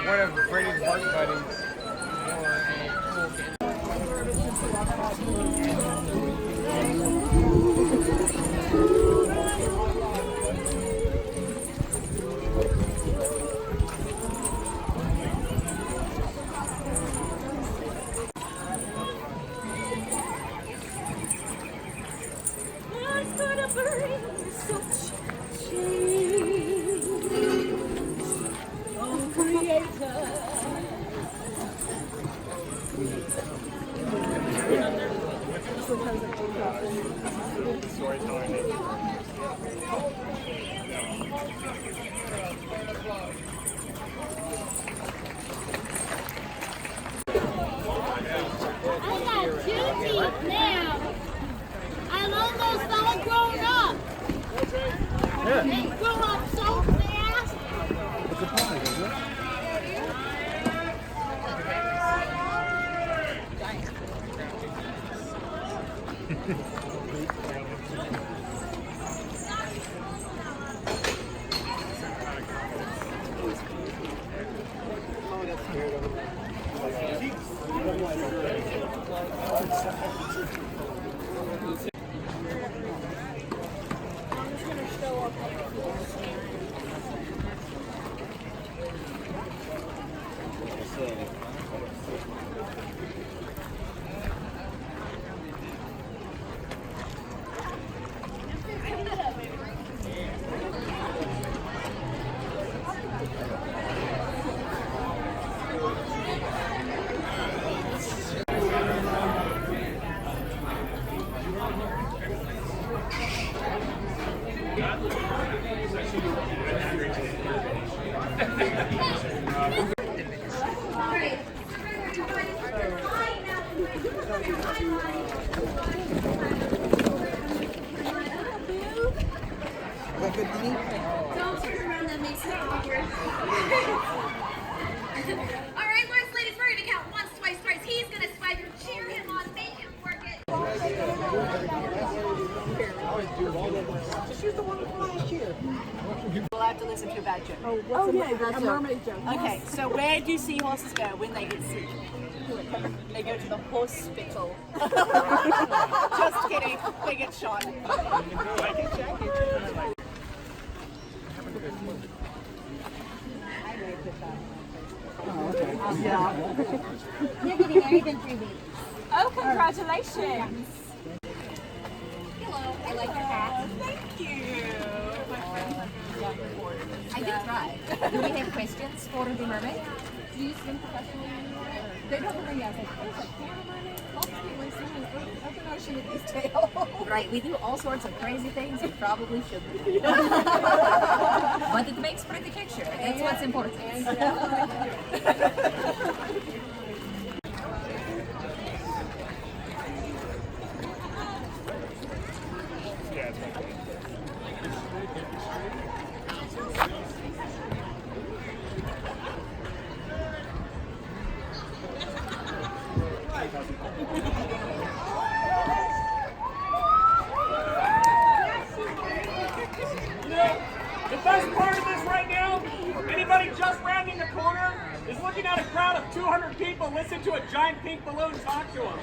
one of Brady's work buddies. I'm almost all grown up. Yeah. They grow up so fast. It's a pond, isn't it? Don't turn around, that makes it awkward. Alright, Lawrence, ladies, we're gonna count once, twice, thrice. He's gonna swipe and cheer him on, make him work it. She's the one from last year. We'll have to listen to a bad joke. Oh, yeah, that's a mermaid joke. Okay, so where do seahorses go when they get sick? They go to the hospital. Just kidding, they get shot. You're getting married in 3 weeks. Oh, congratulations! Hello, I like your hat. Thank you. I did try. Do we have questions for the mermaid? Do you swim professionally anymore? They don't really ask. There's a camera mermaid. Most people swim in open ocean with these tails. Right, we do all sorts of crazy things we probably shouldn't. But it makes for the picture. That's what's important. The best part of this right now, anybody just rounding the corner is looking at a crowd of 200 people listen to a giant pink balloon talk to them.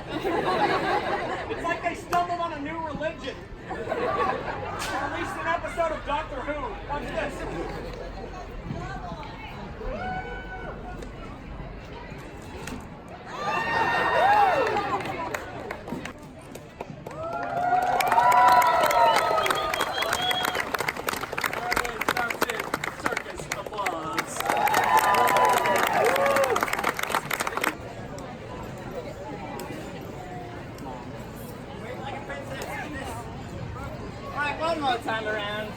It's like they stumbled on a new religion. They released an episode of Doctor Who. Watch this. Alright, one more time around.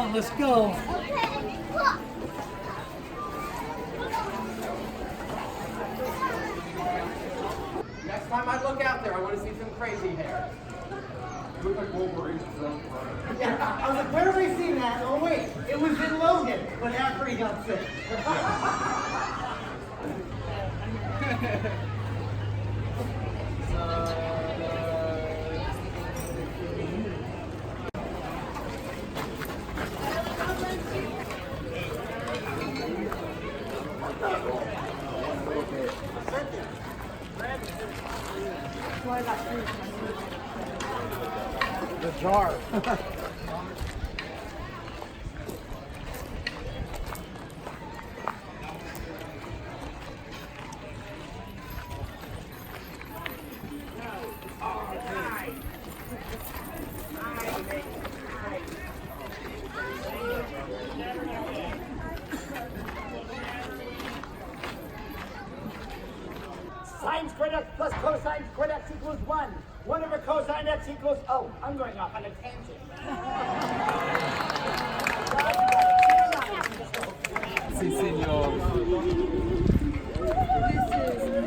on, let's go. Okay, look. Next time I look out there, I want to see some crazy hair. Look like Wolverine's front runner. Yeah, I was like, where have I seen that? Oh wait, it was in Logan, but after he got sick. The jar. Sine squared x plus cosine squared x equals 1. 1 over cosine x equals, oh, I'm going off on a tangent. Si, senor.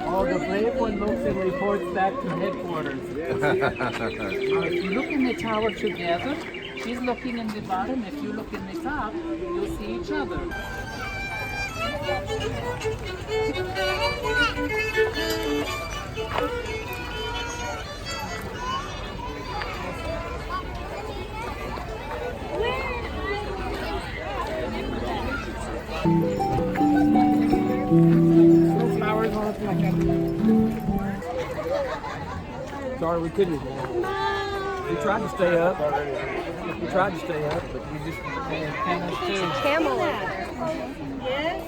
Oh, the brave one looks and reports back to headquarters. If you look in the tower together, she's looking in the bottom. If you look in the top, you'll see each other. Flowers on it like that. Sorry, we couldn't. We tried to stay up. We tried to stay up, but we just camels too. Camel. Yes.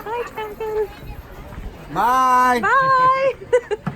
Hi, Dragon. Bye. Bye.